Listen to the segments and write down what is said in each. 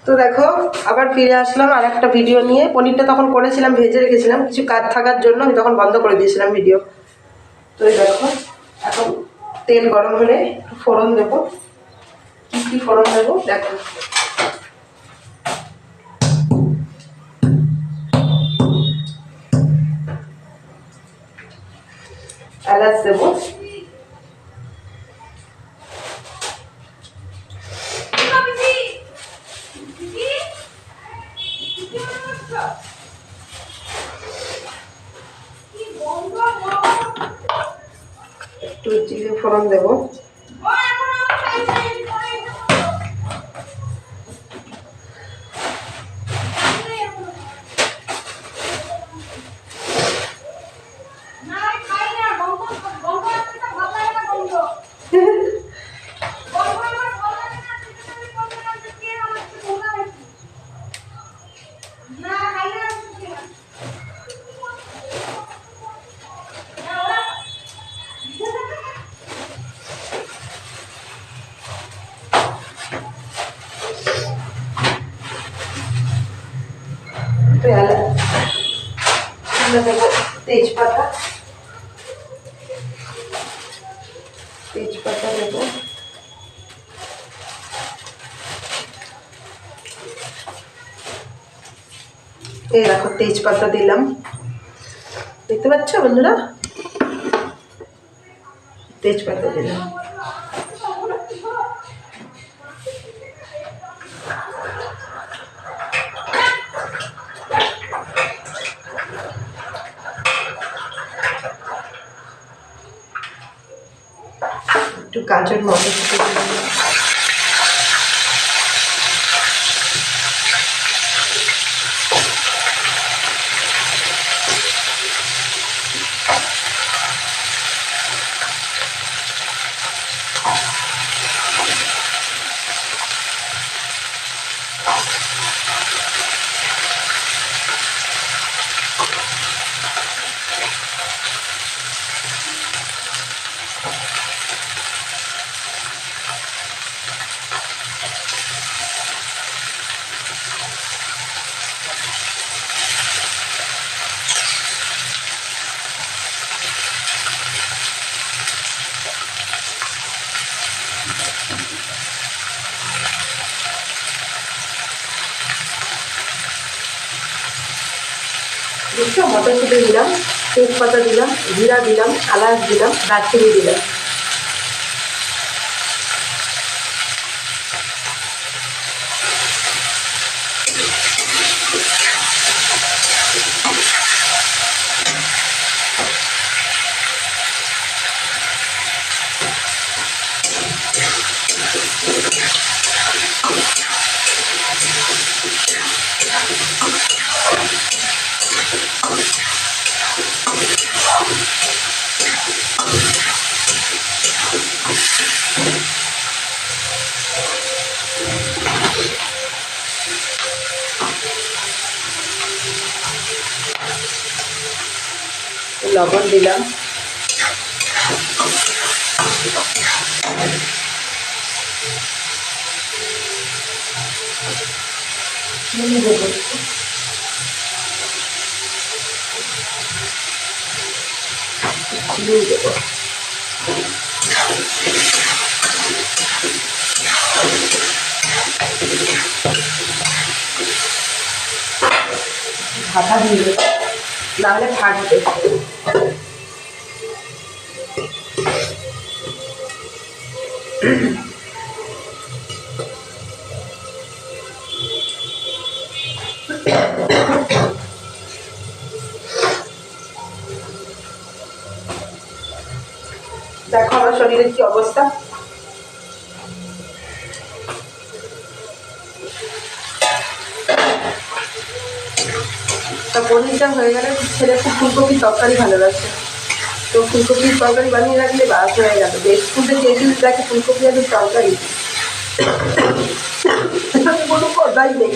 তো দেখো আবার ফিরে আসলাম আর একটা ভিডিও নিয়ে। পনিরটা তখন করেছিলাম, ভেজে রেখেছিলাম, কিছু কাজ থাকার জন্য আমি তখন বন্ধ করে দিয়েছিলাম ভিডিও। তো এই দেখো এখন তেল গরম হলে ফোড়ন দেবো। কী কী ফোড়ন দেবো দেখো। এলাচ দেবো, একটু জিরে ফোড়ন দেবো, তেজপাতা দেবো, এই দেখো তেজপাতা দিলাম, দেখতে পাচ্ছ বন্ধুরা, তেজপাতা দিলাম। একটু গাজর মটরশুঁটি দিলাম, বুঝছো, মটরশুঁটি দিলাম, তেজপাতা দিলাম, জিরা দিলাম, এলাচ দিলাম, দারচিনি দিলাম। লবণ দিলাম, চিনি দেবো, চিনি দেবো, ঢাকা দিয়ে দেবো, নাহলে ফাটবে। দেখো আমার শরীরের কি অবস্থা। পনিরটা হয়ে গেলে ছেলে খুব ফুলকপির তরকারি ভালোবাসে, তো ফুলকপির তরকারি বানিয়ে রাখলে বাস হয়ে গেল। বেশ ফুলতে চেয়েছিল দেখে ফুলকপি আলুর তরকারি, কোনো কথাই নেই।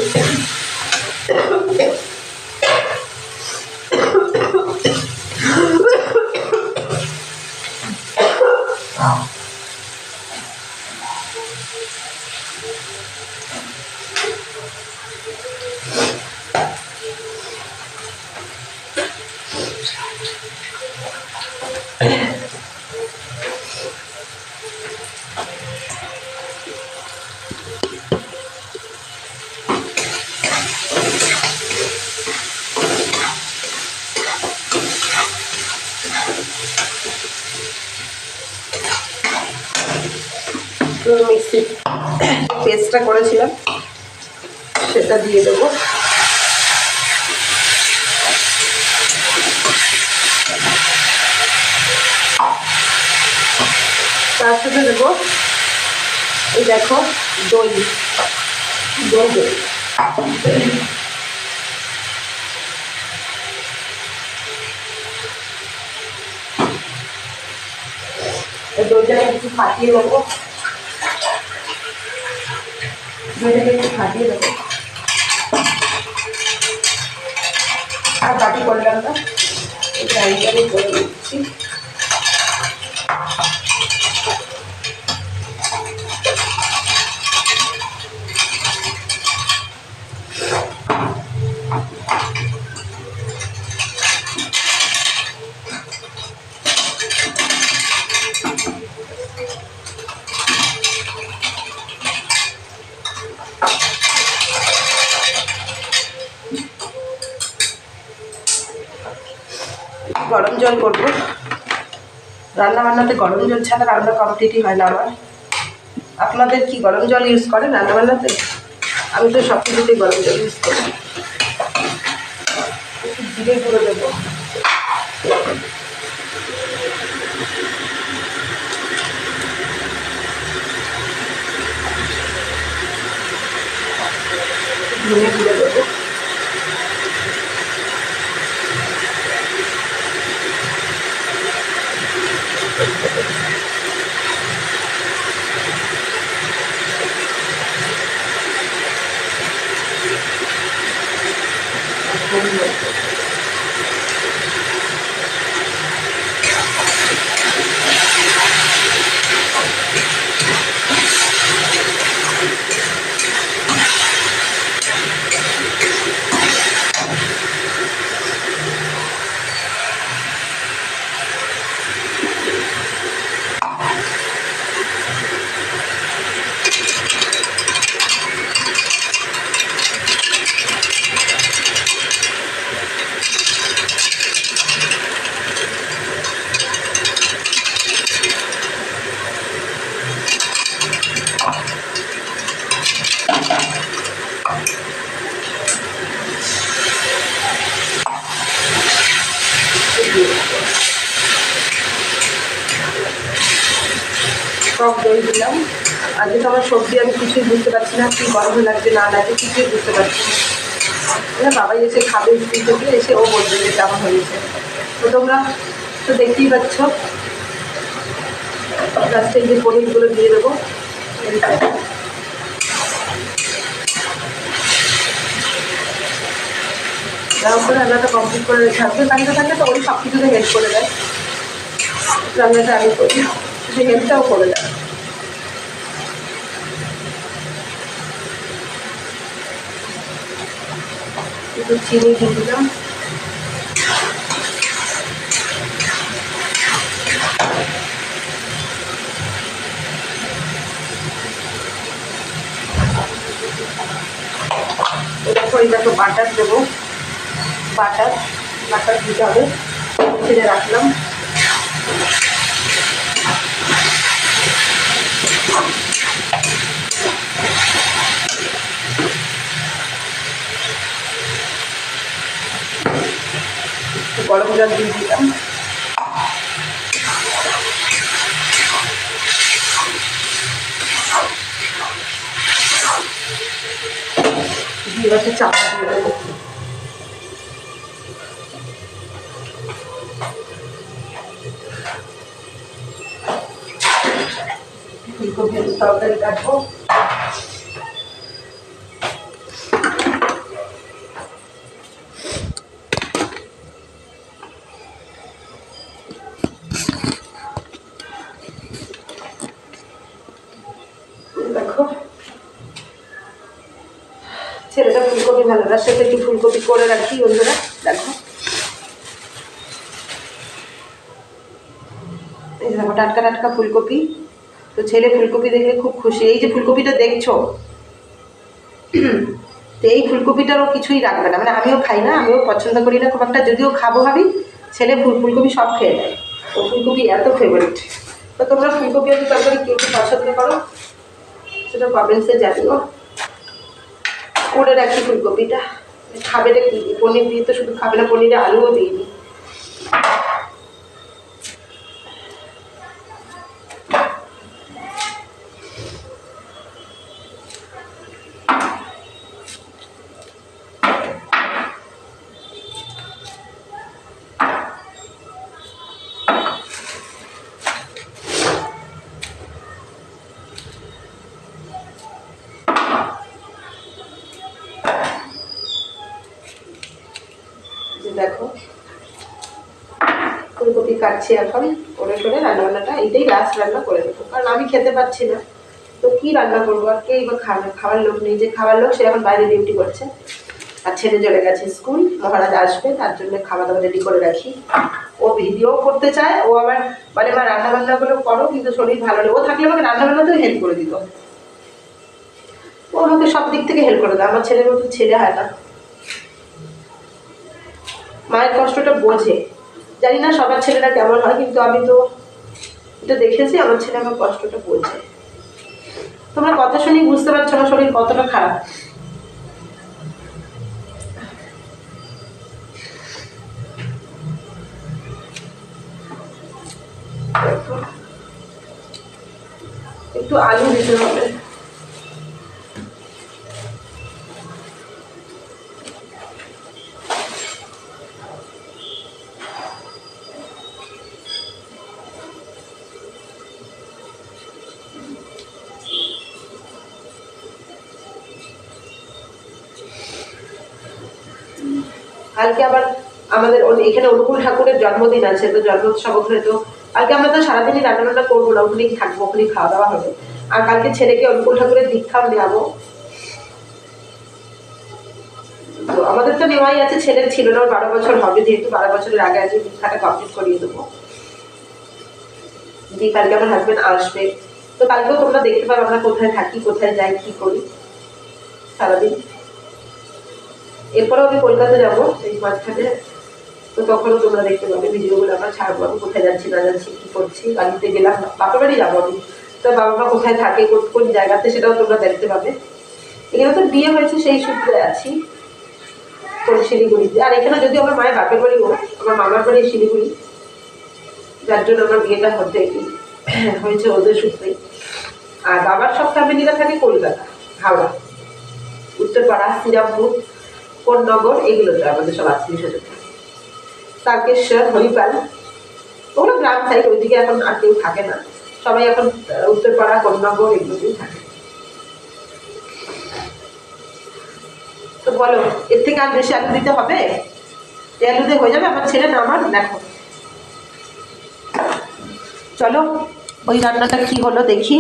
মিক্সি পেস্টটা করেছিলাম সেটা দিয়ে দেবো। তার সাথে দেবো এই দেখো দই দই দই দইটাকে একটু ফাটিয়ে দেবো, দইটাকে একটু ফাটিয়ে দেবো। আর বাটি করলাম না, এই ডাইটাকে করে দিচ্ছি। গরম জল করবো, রান্না বান্নাতে গরম জল ছাড়া রান্না কমপ্লিটই হয় না আমার। আপনাদের কি গরম জল ইউজ করেন রান্না বান্নাতে? আমি তো সব কিছুতেই গরম জল ইউজ করি। একটু জিরে গুঁড়ো দেবো, ধনে গুঁড়ো দেবো, টক দই দিলাম। আজকে তো আমার সবজি আমি কিছুই বুঝতে পারছি না, কি গরম লাগছে না লাগছে কিছুই বুঝতে পারছি না। বাবাই এসে খাবে স্কুল থেকে, এসে ও বলবে যে কেমন হয়েছে। তো তোমরা তো দেখতেই পাচ্ছ। লাস্টে যে পনিরগুলো দিয়ে দেবো, দেওয়ার পরে রান্নাটা কমপ্লিট করে রেখে আসবে। বাড়িতে থাকলে তো ওই সব কিছুতে হেল্প করে দেয়, রান্নাটা আমি করি, সে হেল্পটাও করে দেয়। একটু চিনি দিয়ে দিলাম, দেখো এই দেখো বাটার দেবো, বাটার দিতে হবে, ছেড়ে রাখলাম। গরম জল দিয়ে দিলাম, দিয়ে এবার চাপা দিয়ে দেবো। ফুলকপির তরকারি কাটবো, দেখো ছেলেটা ফুলকপি ভালোবাসে, একটু ফুলকপি করে রাখি বন্ধুরা। দেখো এই দেখো টাটকা টাটকা ফুলকপি, তো ছেলে ফুলকপি দেখলে খুব খুশি। এই যে ফুলকপিটা দেখছো, তো এই ফুলকপিটারও কিছুই রাখবে না, মানে আমিও খাই না, আমিও পছন্দ করি না খুব একটা, যদিও খাবো ভাবি। ছেলে ফুলকপি সব খেয়ে নেয়, তো ফুলকপি এত ফেভারিট। তো তোমরা ফুলকপি আর তরকারি কেউ পছন্দ করো সেটা কমেন্টসে জানিও। করে রাখি ফুলকপিটা। খাবে না কি, পনির দিয়ে তো শুধু খাবে না, পনিরে আলুও দিইনি। দেখো ফুলকপি কাটছি এখন, করে করে রান্নাবান্নাটা এইটাই লাস্ট রান্না করে দেবো, কারণ আমি খেতে পারছি না, তো কি রান্না করবো আর কেই বা খাবে, খাওয়ার লোক নেই, যে খাওয়ার লোক সে এখন বাইরে ডিউটি করছে, আর ছেলে চলে গেছে স্কুল, মহারাজ আসবে, তার জন্য খাওয়া দাওয়া রেডি করে রাখি। ও ভিডিও করতে চায়, ও আবার মানে মা রান্নাবান্নাগুলো করো, কিন্তু শরীর ভালো নেই, ও থাকলে আমাকে রান্নাবান্নাতেও হেল্প করে দিত, ও আমাকে সব দিক থেকে হেল্প করে দেয়, আমার ছেলের মতো ছেলে হয় না, মায়ের কষ্টটা বোঝে। জানি না সবার ছেলেরা কেমন হয়, কিন্তু আমি তো এটা দেখেছি, আমার ছেলে আমার কষ্টটা বোঝে। তোমরা কথা শুনি বুঝতে পারছো আমার শরীর কতটা খারাপ। একটু আলু দিতে হবে। কালকে আবার আমাদের এখানে অনুকূল ঠাকুরের জন্মদিন আছে, তো জন্মোৎসব ওখানে, তো কালকে আমরা তো সারাদিনই রান্নাবান্না করবো না, ওখানেই থাকবো, ওখানেই খাওয়া দাওয়া হবে। আর কালকে ছেলেকে অনুকূল ঠাকুরের দীক্ষাও নেওয়াবো, তো আমাদের তো নেওয়াই আছে, ছেলের ছিল না, 12 বছর হবে, যেহেতু 12 বছরের আগে আগে দীক্ষাটা কমপ্লিট করিয়ে দেবো। দিয়ে কালকে আমার হাজবেন্ড আসবে, তো কালকেও তোমরা দেখতে পাবে আমরা কোথায় থাকি, কোথায় যাই, কি করি সারাদিন। এরপরেও আমি কলকাতা যাবো এই মাঝখানে, তো তখনও তোমরা দেখতে পাবে ভিডিওগুলো আমরা ছাড়বো, আমি কোথায় যাচ্ছি না যাচ্ছি, কি করছি, গাড়িতে গেলাম, বাপের বাড়ি যাবো আমি, তো বাবা মা কোথায় থাকে, কোন জায়গাতে, সেটাও তোমরা দেখতে পাবে। এখানে তো বিয়ে হয়েছে সেই সূত্রে আছি শিলিগুড়িতে, আর এখানে যদি আমার মায়ের বাপের বাড়িও, আমার মামার বাড়ি শিলিগুড়ি, যার জন্য আমার বিয়েটা হয়েছে ওদের সূত্রেই। আর বাবার সব ফ্যামিলিরা থাকে কলকাতা, হাওড়া, উত্তরপাড়া, শ্রীরামপুর, কোন্নগর, এগুলোতে আমাদের সব আত্মীয় স্বজন, তারকেশ্বর, হরিপাল, ওগুলো গ্রাম সাইড, ওইদিকে এখন আর কেউ থাকে না, সবাই এখন উত্তরপাড়া, কোন্নগর এগুলোতেই থাকে। তো বলো, এর থেকে আর বেশি আলু দিতে হবে? এই আলু দিয়ে হয়ে যাবে আমার ছেলে না আমার। দেখো চলো ওই রান্নাটা কি হলো দেখি।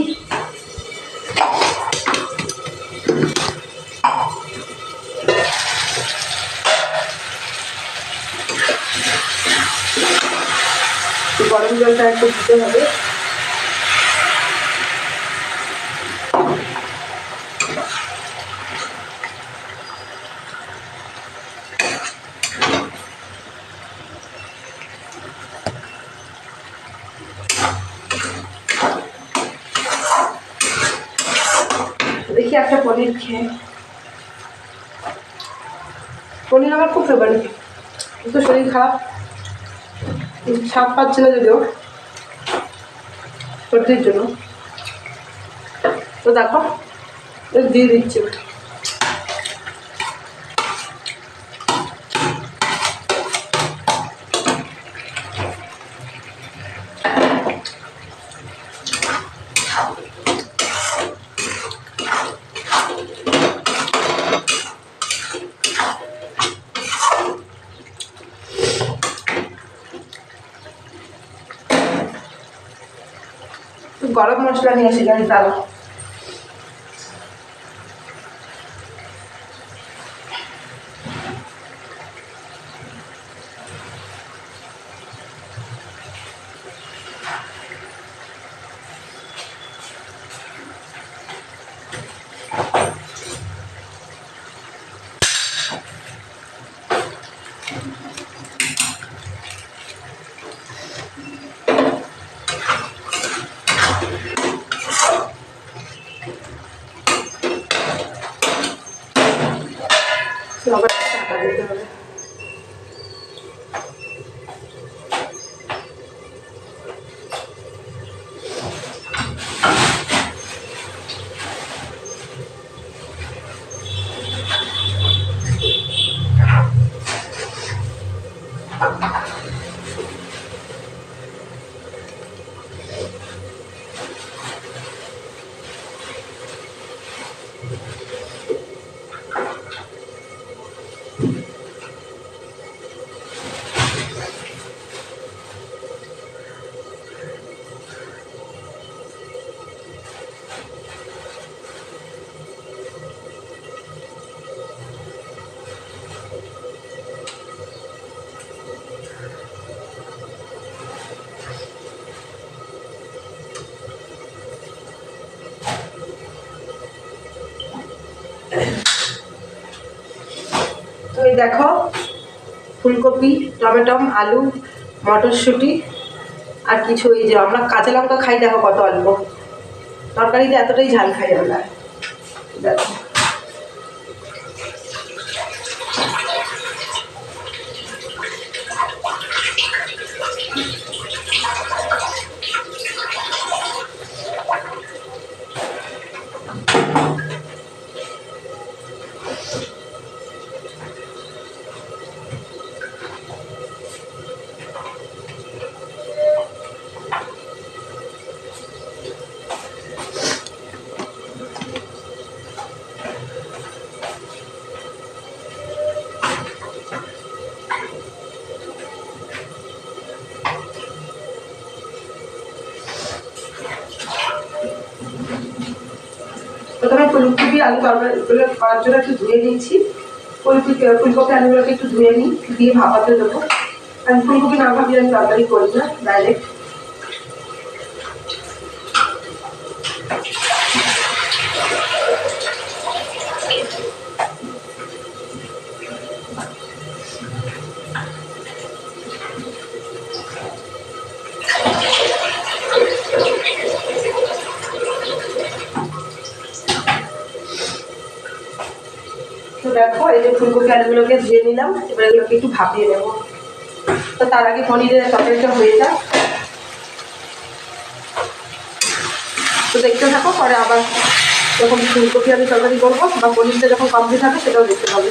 গরম জলটা একটু দিতে হবে। দেখি একটা পনির খেয়ে, পনির আমার খুব ফেভারিট, কিন্তু শরীর খারাপ, স্বাদ পাচ্ছে না যদিও সর্দির জন্য, তো দেখো দিয়ে দিচ্ছি। গরম মশলা নিয়ে আসি গাড়ি দাও। আবার টাকা দিতে হবে। তো এই দেখো ফুলকপি, টমেটো, আলু, মটরশুঁটি আর কিছু, এই যে আমরা কাঁচা লঙ্কা খাই, দেখো কত অল্প, তরকারিতে এতটাই ঝাল খাই আমরা। দেখো প্রথমে ফুলকপি আলু তরকারিগুলো করার জন্য একটু ধুয়ে নিচ্ছি। ফুলকপি আলুগুলোকে একটু ধুয়ে নিই, দিয়ে ভাপাতে দেবো। আমি ফুলকপি না ভাবিয়ে আমি তরকারি করি না, ডাইরেক্ট। তো দেখো এই যে ফুলকপি আলুগুলোকে ধুয়ে নিলাম, এবার এগুলোকে একটু ভাপিয়ে নেব। তো তার আগে পনিরের তরকারিটা হয়ে যায়, তো দেখতে থাকো। পরে আবার যখন ফুলকপি আলু তরকারি করবো বা পনিরটা যখন কমপ্লিট হবে সেটাও দেখতে পাবে।